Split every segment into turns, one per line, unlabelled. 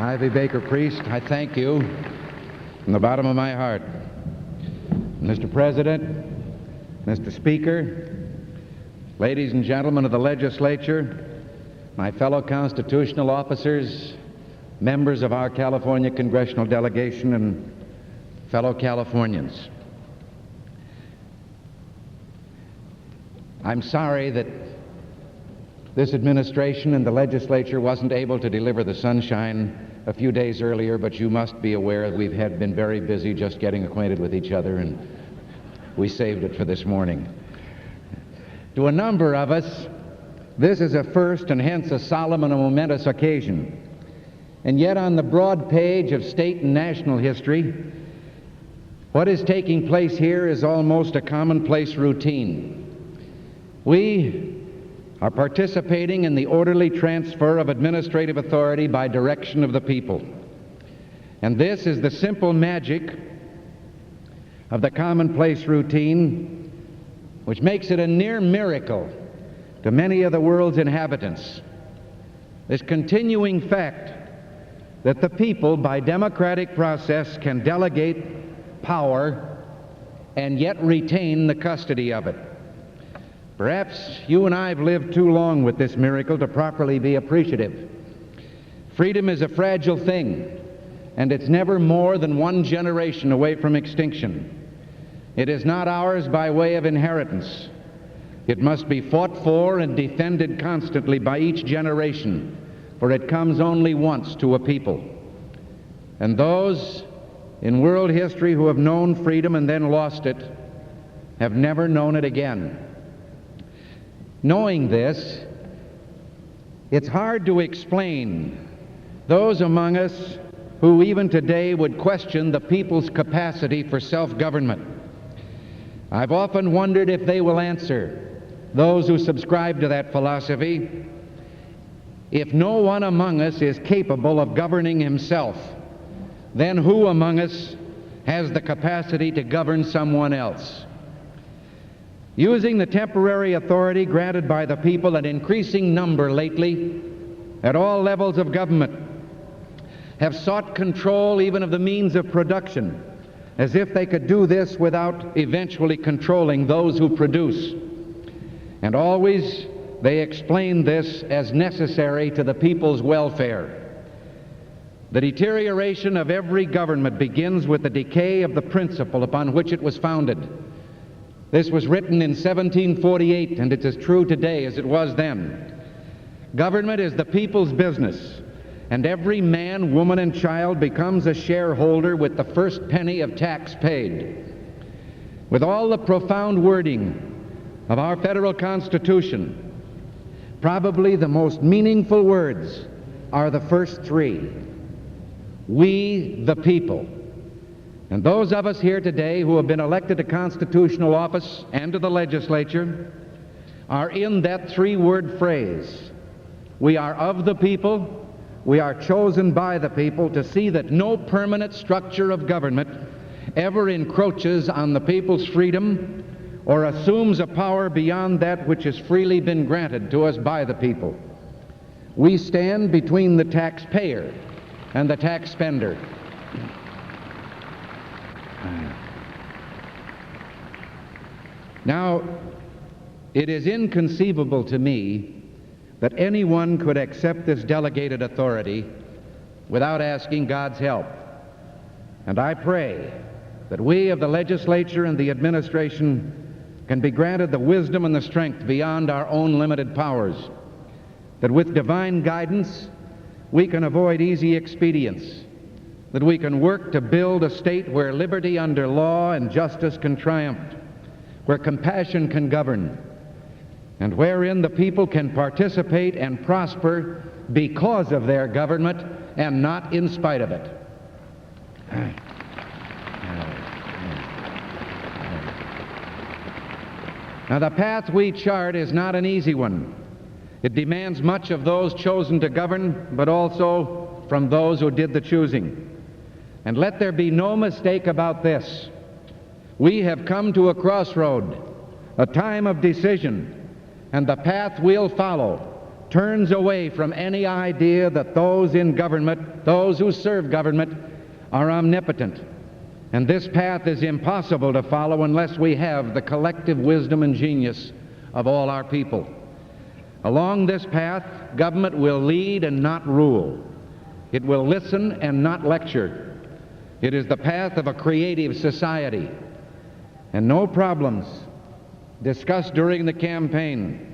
Ivy Baker Priest, I thank you from the bottom of my heart. Mr. President, Mr. Speaker, ladies and gentlemen of the legislature, my fellow constitutional officers, members of our California congressional delegation, and fellow Californians. I'm sorry that this administration and the legislature wasn't able to deliver the sunshine a few days earlier, but you must be aware we've been very busy just getting acquainted with each other, and we saved it for this morning. To a number of us, this is a first and hence a solemn and a momentous occasion. And yet on the broad page of state and national history, what is taking place here is almost a commonplace routine. We are participating in the orderly transfer of administrative authority by direction of the people. And this is the simple magic of the commonplace routine, which makes it a near miracle to many of the world's inhabitants. This continuing fact that the people, by democratic process, can delegate power and yet retain the custody of it. Perhaps you and I have lived too long with this miracle to properly be appreciative. Freedom is a fragile thing, and it's never more than one generation away from extinction. It is not ours by way of inheritance. It must be fought for and defended constantly by each generation, for it comes only once to a people. And those in world history who have known freedom and then lost it have never known it again. Knowing this, it's hard to explain those among us who even today would question the people's capacity for self-government. I've often wondered if they will answer, those who subscribe to that philosophy, if no one among us is capable of governing himself, then who among us has the capacity to govern someone else? Using the temporary authority granted by the people, an increasing number lately, at all levels of government, have sought control even of the means of production, as if they could do this without eventually controlling those who produce. And always they explain this as necessary to the people's welfare. The deterioration of every government begins with the decay of the principle upon which it was founded. This was written in 1748, and it's as true today as it was then. Government is the people's business, and every man, woman, and child becomes a shareholder with the first penny of tax paid. With all the profound wording of our federal Constitution, probably the most meaningful words are the first three: we the people. And those of us here today who have been elected to constitutional office and to the legislature are in that three-word phrase. We are of the people, we are chosen by the people to see that no permanent structure of government ever encroaches on the people's freedom or assumes a power beyond that which has freely been granted to us by the people. We stand between the taxpayer and the tax spender. Now, it is inconceivable to me that anyone could accept this delegated authority without asking God's help. And I pray that we of the legislature and the administration can be granted the wisdom and the strength beyond our own limited powers, that with divine guidance we can avoid easy expedients, that we can work to build a state where liberty under law and justice can triumph, where compassion can govern, and wherein the people can participate and prosper because of their government and not in spite of it. Now, the path we chart is not an easy one. It demands much of those chosen to govern, but also from those who did the choosing. And let there be no mistake about this. We have come to a crossroad, a time of decision, and the path we'll follow turns away from any idea that those in government, those who serve government, are omnipotent. And this path is impossible to follow unless we have the collective wisdom and genius of all our people. Along this path, government will lead and not rule. It will listen and not lecture. It is the path of a creative society. And no problems discussed during the campaign,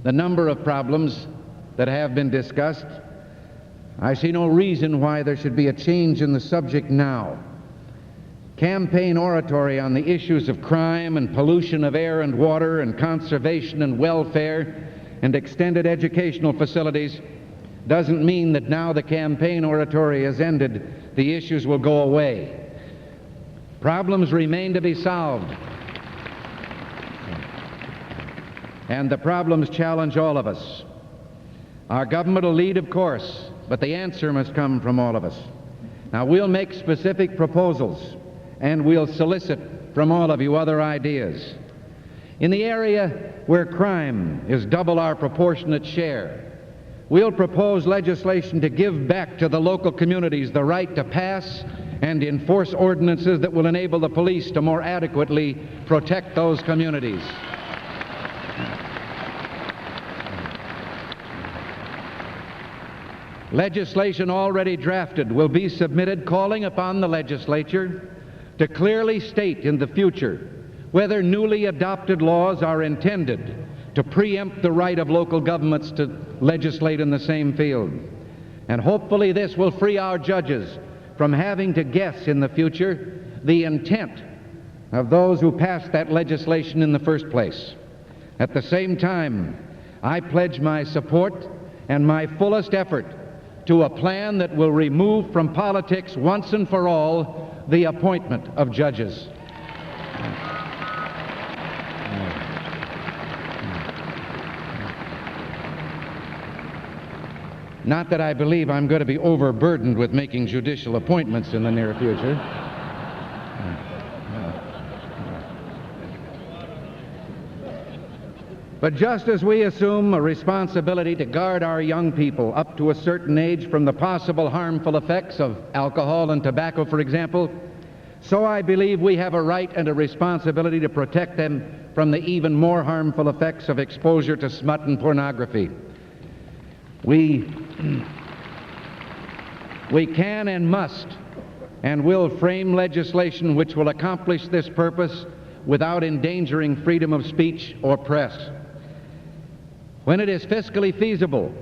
the number of problems that have been discussed, I see no reason why there should be a change in the subject now. Campaign oratory on the issues of crime and pollution of air and water and conservation and welfare and extended educational facilities doesn't mean that now the campaign oratory has ended, the issues will go away. Problems remain to be solved. And the problems challenge all of us. Our government will lead, of course, but the answer must come from all of us. Now, we'll make specific proposals, and we'll solicit from all of you other ideas. In the area where crime is double our proportionate share, we'll propose legislation to give back to the local communities the right to pass and enforce ordinances that will enable the police to more adequately protect those communities. Legislation already drafted will be submitted calling upon the legislature to clearly state in the future whether newly adopted laws are intended to preempt the right of local governments to legislate in the same field. And hopefully this will free our judges from having to guess in the future the intent of those who passed that legislation in the first place. At the same time, I pledge my support and my fullest effort to a plan that will remove from politics once and for all the appointment of judges. Not that I believe I'm going to be overburdened with making judicial appointments in the near future. But just as we assume a responsibility to guard our young people up to a certain age from the possible harmful effects of alcohol and tobacco, for example, so I believe we have a right and a responsibility to protect them from the even more harmful effects of exposure to smut and pornography. We can and must and will frame legislation which will accomplish this purpose without endangering freedom of speech or press. When it is fiscally feasible,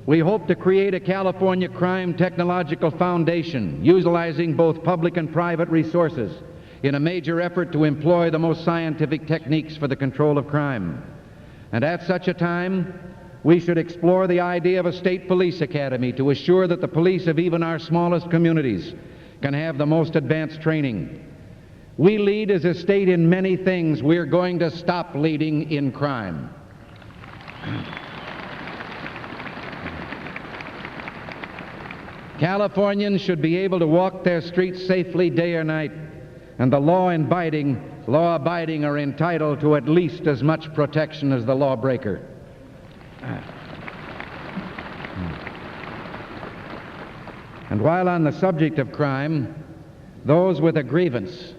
we hope to create a California Crime Technological Foundation utilizing both public and private resources in a major effort to employ the most scientific techniques for the control of crime. And at such a time, we should explore the idea of a state police academy to assure that the police of even our smallest communities can have the most advanced training. We lead as a state in many things. We're going to stop leading in crime. Californians should be able to walk their streets safely day or night, and the law-abiding are entitled to at least as much protection as the lawbreaker. And while on the subject of crime, those with a grievance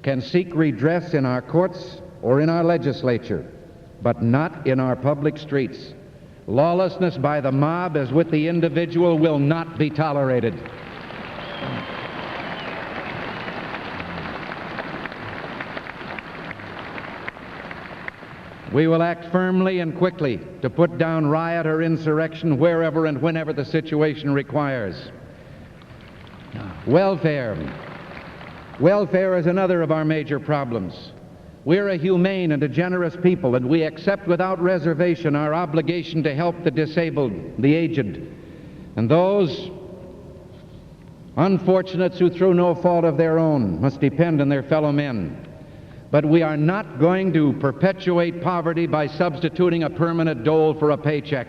can seek redress in our courts or in our legislature, but not in our public streets. Lawlessness by the mob, as with the individual, will not be tolerated. We will act firmly and quickly to put down riot or insurrection wherever and whenever the situation requires. Welfare. Welfare is another of our major problems. We're a humane and a generous people, and we accept without reservation our obligation to help the disabled, the aged, and those unfortunates who, through no fault of their own, must depend on their fellow men. But we are not going to perpetuate poverty by substituting a permanent dole for a paycheck.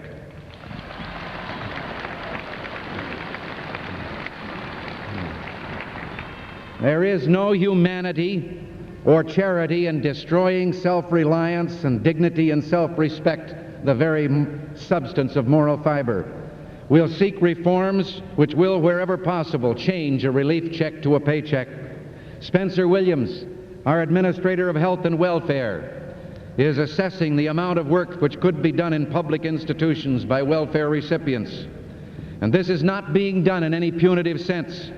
There is no humanity or charity in destroying self-reliance and dignity and self-respect the very substance of moral fiber. We'll seek reforms which will, wherever possible, change a relief check to a paycheck. Spencer Williams, our Administrator of Health and Welfare, is assessing the amount of work which could be done in public institutions by welfare recipients. And this is not being done in any punitive sense,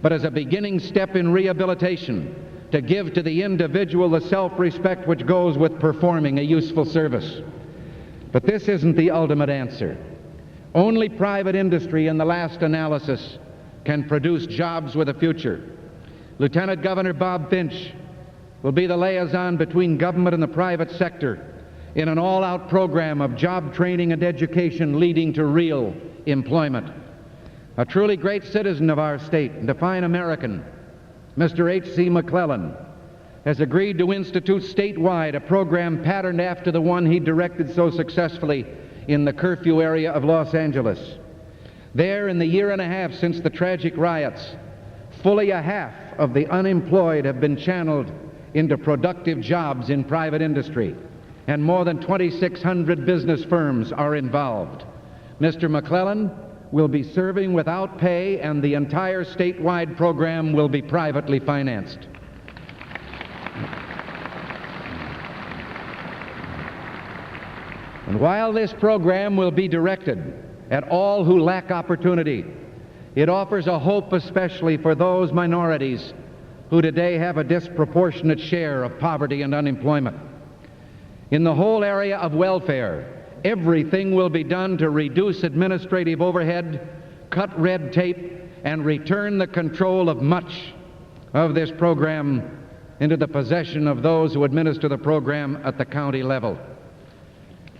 but as a beginning step in rehabilitation to give to the individual the self-respect which goes with performing a useful service. But this isn't the ultimate answer. Only private industry, in the last analysis, can produce jobs with a future. Lieutenant Governor Bob Finch will be the liaison between government and the private sector in an all-out program of job training and education leading to real employment. A truly great citizen of our state and a fine American, Mr. H.C. McClellan, has agreed to institute statewide a program patterned after the one he directed so successfully in the curfew area of Los Angeles. There, in the year and a half since the tragic riots, fully a half of the unemployed have been channeled into productive jobs in private industry, and more than 2,600 business firms are involved. Mr. McClellan will be serving without pay, and the entire statewide program will be privately financed. And while this program will be directed at all who lack opportunity, it offers a hope especially for those minorities who today have a disproportionate share of poverty and unemployment. In the whole area of welfare, everything will be done to reduce administrative overhead, cut red tape, and return the control of much of this program into the possession of those who administer the program at the county level.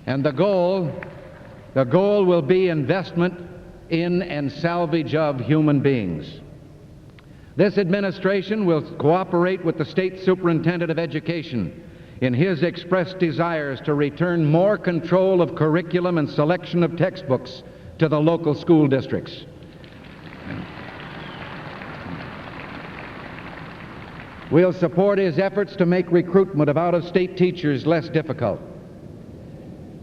And the goal will be investment in and salvage of human beings. This administration will cooperate with the State Superintendent of Education in his expressed desires to return more control of curriculum and selection of textbooks to the local school districts. We'll support his efforts to make recruitment of out-of-state teachers less difficult.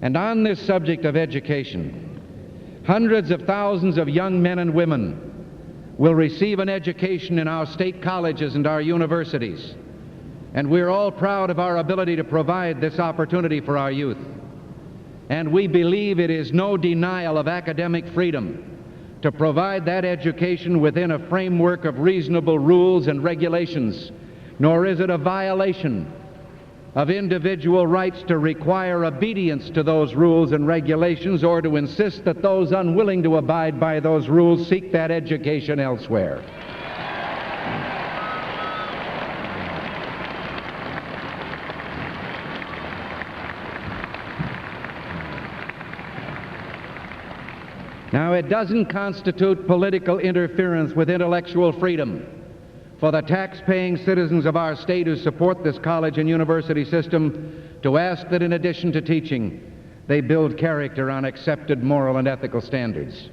And on this subject of education, hundreds of thousands of young men and women will receive an education in our state colleges and our universities. And we're all proud of our ability to provide this opportunity for our youth. And we believe it is no denial of academic freedom to provide that education within a framework of reasonable rules and regulations, nor is it a violation of individual rights to require obedience to those rules and regulations, or to insist that those unwilling to abide by those rules seek that education elsewhere. Now, it doesn't constitute political interference with intellectual freedom for the tax-paying citizens of our state who support this college and university system to ask that in addition to teaching, they build character on accepted moral and ethical standards.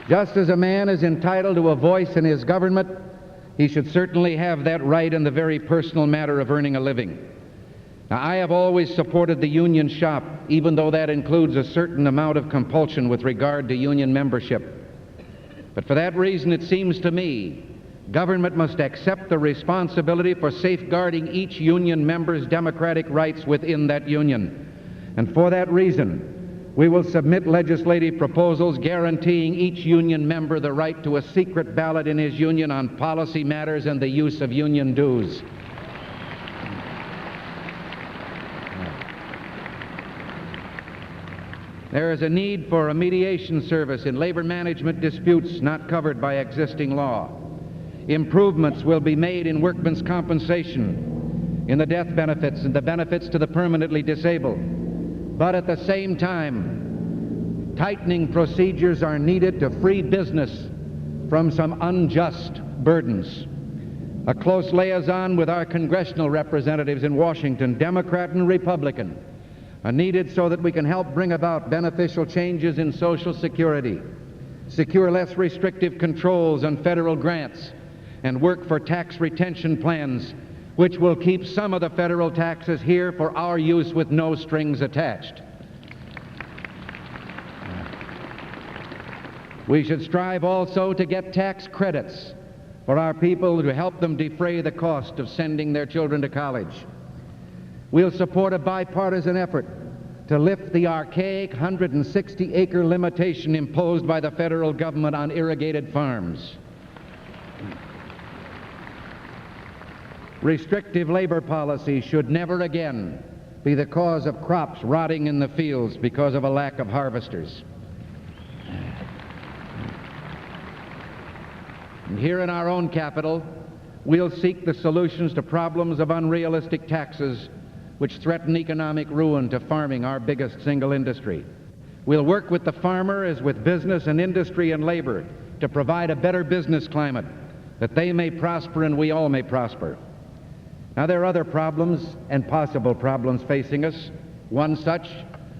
Just as a man is entitled to a voice in his government, he should certainly have that right in the very personal matter of earning a living. Now, I have always supported the union shop, even though that includes a certain amount of compulsion with regard to union membership. But for that reason, it seems to me, government must accept the responsibility for safeguarding each union member's democratic rights within that union. And for that reason, we will submit legislative proposals guaranteeing each union member the right to a secret ballot in his union on policy matters and the use of union dues. There is a need for a mediation service in labor management disputes not covered by existing law. Improvements will be made in workmen's compensation, in the death benefits and the benefits to the permanently disabled. But at the same time, tightening procedures are needed to free business from some unjust burdens. A close liaison with our congressional representatives in Washington, Democrat and Republican, are needed so that we can help bring about beneficial changes in Social Security, secure less restrictive controls on federal grants, and work for tax retention plans which will keep some of the federal taxes here for our use with no strings attached. We should strive also to get tax credits for our people to help them defray the cost of sending their children to college. We'll support a bipartisan effort to lift the archaic 160-acre limitation imposed by the federal government on irrigated farms. Restrictive labor policy should never again be the cause of crops rotting in the fields because of a lack of harvesters. And here in our own capital, we'll seek the solutions to problems of unrealistic taxes which threaten economic ruin to farming, our biggest single industry. We'll work with the farmer as with business and industry and labor to provide a better business climate that they may prosper and we all may prosper. Now, there are other problems and possible problems facing us. One such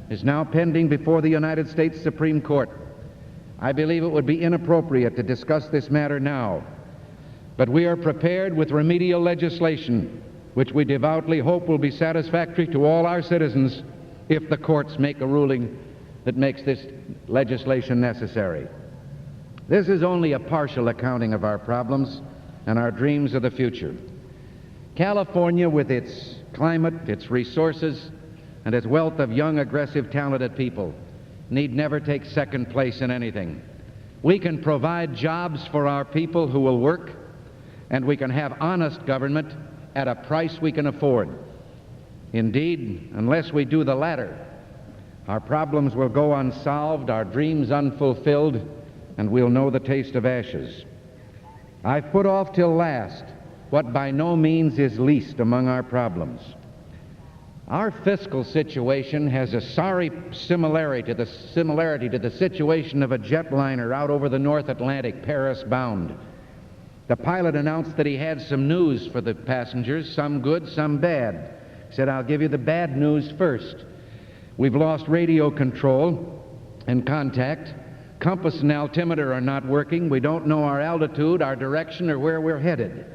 is now pending before the United States Supreme Court. I believe it would be inappropriate to discuss this matter now, but we are prepared with remedial legislation which we devoutly hope will be satisfactory to all our citizens if the courts make a ruling that makes this legislation necessary. This is only a partial accounting of our problems and our dreams of the future. California, with its climate, its resources, and its wealth of young, aggressive, talented people, need never take second place in anything. We can provide jobs for our people who will work, and we can have honest government at a price we can afford. Indeed, unless we do the latter, our problems will go unsolved, our dreams unfulfilled, and we'll know the taste of ashes. I've put off till last what by no means is least among our problems. Our fiscal situation has a sorry similarity to the situation of a jetliner out over the North Atlantic, Paris bound. The pilot announced that he had some news for the passengers, some good, some bad. He said, "I'll give you the bad news first. We've lost radio control and contact. Compass and altimeter are not working. We don't know our altitude, our direction, or where we're headed."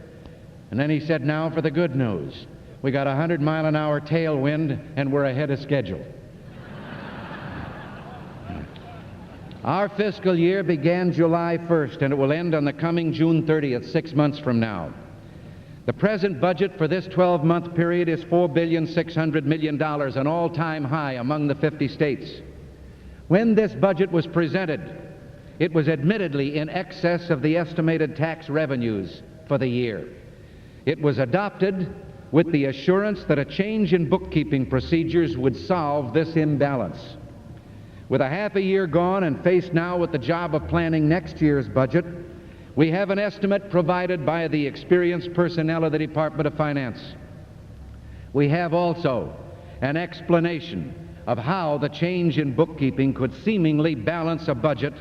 And then he said, "Now for the good news. We got a 100-mile-an-hour tailwind, and we're ahead of schedule." Our fiscal year began July 1st, and it will end on the coming June 30th, 6 months from now. The present budget for this 12-month period is $4.6 billion, an all-time high among the 50 states. When this budget was presented, it was admittedly in excess of the estimated tax revenues for the year. It was adopted with the assurance that a change in bookkeeping procedures would solve this imbalance. With a half a year gone and faced now with the job of planning next year's budget, we have an estimate provided by the experienced personnel of the Department of Finance. We have also an explanation of how the change in bookkeeping could seemingly balance a budget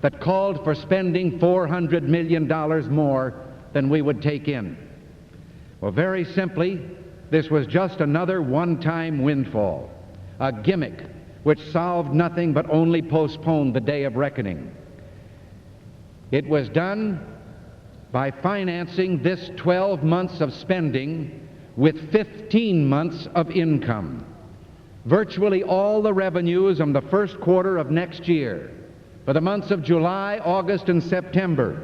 that called for spending $400 million more than we would take in. Well, very simply, this was just another one-time windfall, a gimmick which solved nothing but only postponed the day of reckoning. It was done by financing this 12 months of spending with 15 months of income. Virtually all the revenues from the first quarter of next year, for the months of July, August, and September,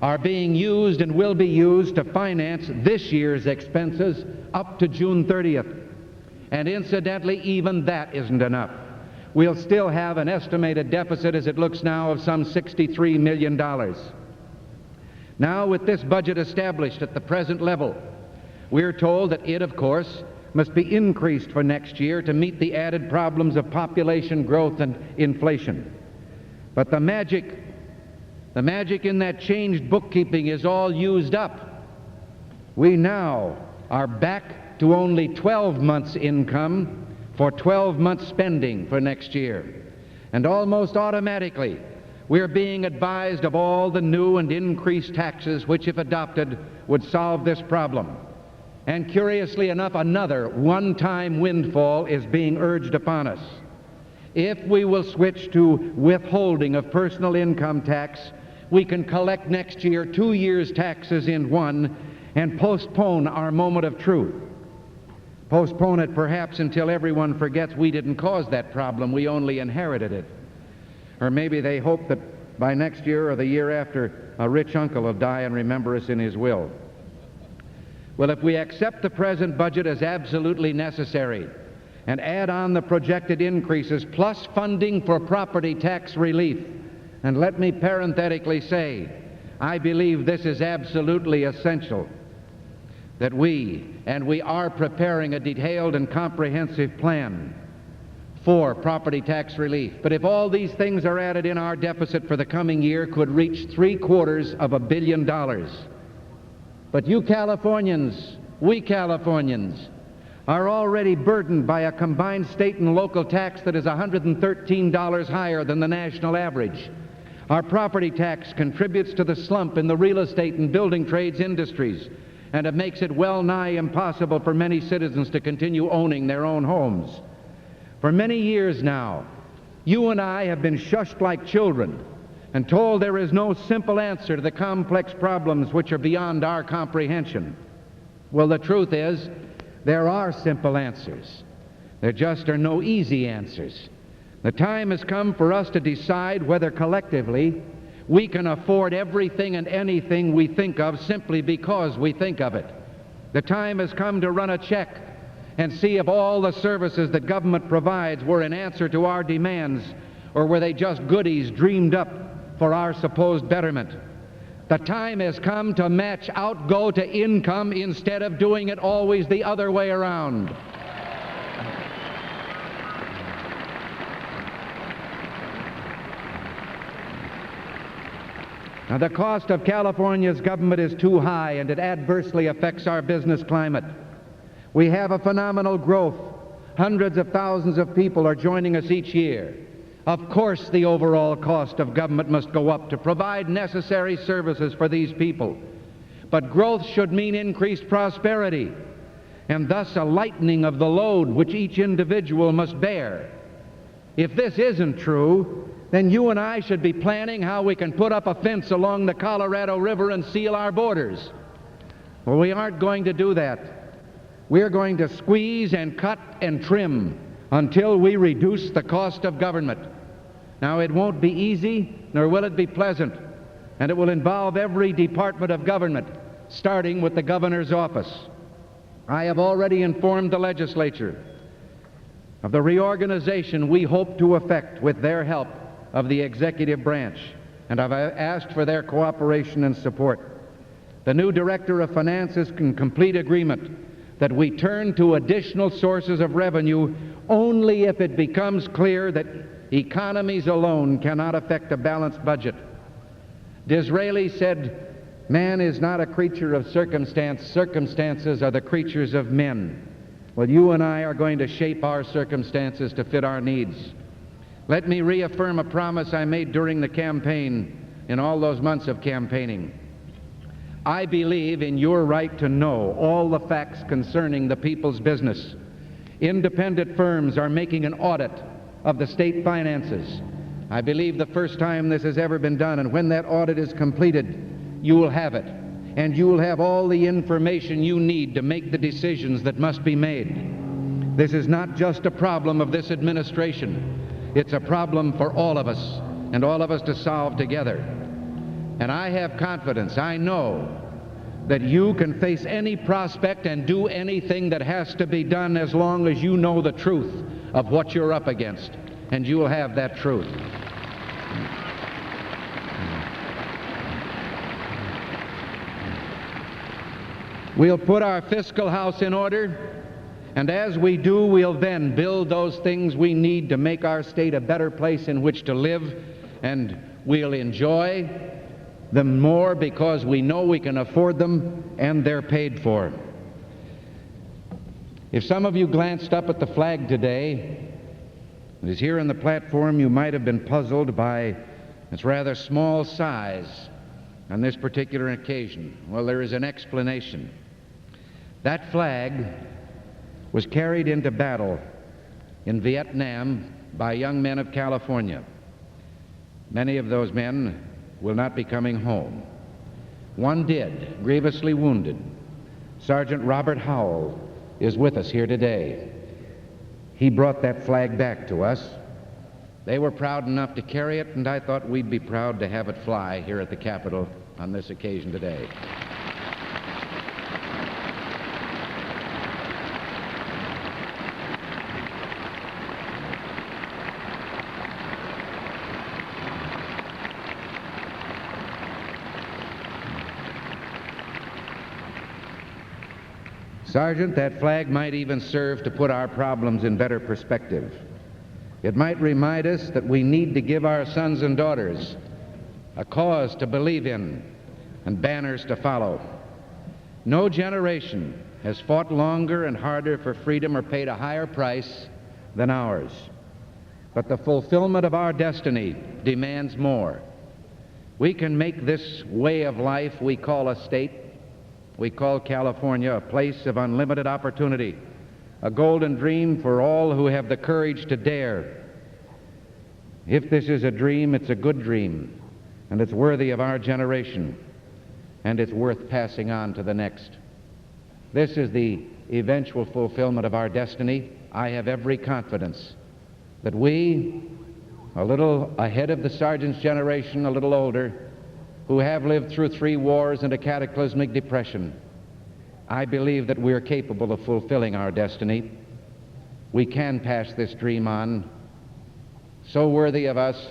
are being used and will be used to finance this year's expenses up to June 30th. And incidentally, even that isn't enough. We'll still have an estimated deficit, as it looks now, of some $63 million. Now, with this budget established at the present level, we're told that it, of course, must be increased for next year to meet the added problems of population growth and inflation. But the magic in that changed bookkeeping is all used up. We now are back to only 12 months' income for 12 months' spending for next year. And almost automatically, we're being advised of all the new and increased taxes which, if adopted, would solve this problem. And curiously enough, another one-time windfall is being urged upon us. If we will switch to withholding of personal income tax, we can collect next year 2 years' taxes in one and postpone our moment of truth. Postpone it perhaps until everyone forgets we didn't cause that problem, we only inherited it. Or maybe they hope that by next year or the year after, a rich uncle will die and remember us in his will. Well, if we accept the present budget as absolutely necessary and add on the projected increases plus funding for property tax relief, and let me parenthetically say, I believe this is absolutely essential, that we are preparing a detailed and comprehensive plan for property tax relief. But if all these things are added in, our deficit for the coming year could reach $750 million. But you Californians, we Californians, are already burdened by a combined state and local tax that is $113 higher than the national average. Our property tax contributes to the slump in the real estate and building trades industries, and it makes it well nigh impossible for many citizens to continue owning their own homes. For many years now, you and I have been shushed like children and told there is no simple answer to the complex problems which are beyond our comprehension. Well, the truth is, there are simple answers. There just are no easy answers. The time has come for us to decide whether collectively we can afford everything and anything we think of simply because we think of it. The time has come to run a check and see if all the services that government provides were in answer to our demands, or were they just goodies dreamed up for our supposed betterment. The time has come to match outgo to income instead of doing it always the other way around. Now, the cost of California's government is too high, and it adversely affects our business climate. We have a phenomenal growth. Hundreds of thousands of people are joining us each year. Of course, the overall cost of government must go up to provide necessary services for these people. But growth should mean increased prosperity, and thus a lightening of the load which each individual must bear. If this isn't true, then you and I should be planning how we can put up a fence along the Colorado River and seal our borders. Well, we aren't going to do that. We're going to squeeze and cut and trim until we reduce the cost of government. Now, it won't be easy, nor will it be pleasant, and it will involve every department of government, starting with the governor's office. I have already informed the legislature of the reorganization we hope to effect with their help of the executive branch, and I've asked for their cooperation and support. The new Director of Finance is in complete agreement that we turn to additional sources of revenue only if it becomes clear that economies alone cannot affect a balanced budget. Disraeli said, "Man is not a creature of circumstance, circumstances are the creatures of men." Well, you and I are going to shape our circumstances to fit our needs. Let me reaffirm a promise I made during the campaign, in all those months of campaigning. I believe in your right to know all the facts concerning the people's business. Independent firms are making an audit of the state finances. I believe the first time this has ever been done, and when that audit is completed, you will have it, and you will have all the information you need to make the decisions that must be made. This is not just a problem of this administration. It's a problem for all of us, and all of us to solve together. And I have confidence, I know, that you can face any prospect and do anything that has to be done as long as you know the truth of what you're up against, and you will have that truth. We'll put our fiscal house in order, and as we do, we'll then build those things we need to make our state a better place in which to live, and we'll enjoy them more because we know we can afford them and they're paid for. If some of you glanced up at the flag today, it is here on the platform, you might have been puzzled by its rather small size on this particular occasion. Well, there is an explanation. That flag was carried into battle in Vietnam by young men of California. Many of those men will not be coming home. One did, grievously wounded, Sergeant Robert Howell is with us here today. He brought that flag back to us. They were proud enough to carry it, and I thought we'd be proud to have it fly here at the Capitol on this occasion today. Sergeant, that flag might even serve to put our problems in better perspective. It might remind us that we need to give our sons and daughters a cause to believe in and banners to follow. No generation has fought longer and harder for freedom or paid a higher price than ours. But the fulfillment of our destiny demands more. We can make this way of life we call a state, we call California, a place of unlimited opportunity, a golden dream for all who have the courage to dare. If this is a dream, it's a good dream, and it's worthy of our generation, and it's worth passing on to the next. This is the eventual fulfillment of our destiny. I have every confidence that we, a little ahead of the sergeant's generation, a little older, who have lived through 3 wars and a cataclysmic depression, I believe that we are capable of fulfilling our destiny. We can pass this dream on, so worthy of us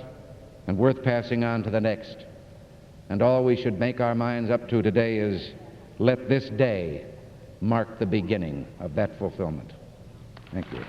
and worth passing on to the next. And all we should make our minds up to today is let this day mark the beginning of that fulfillment. Thank you.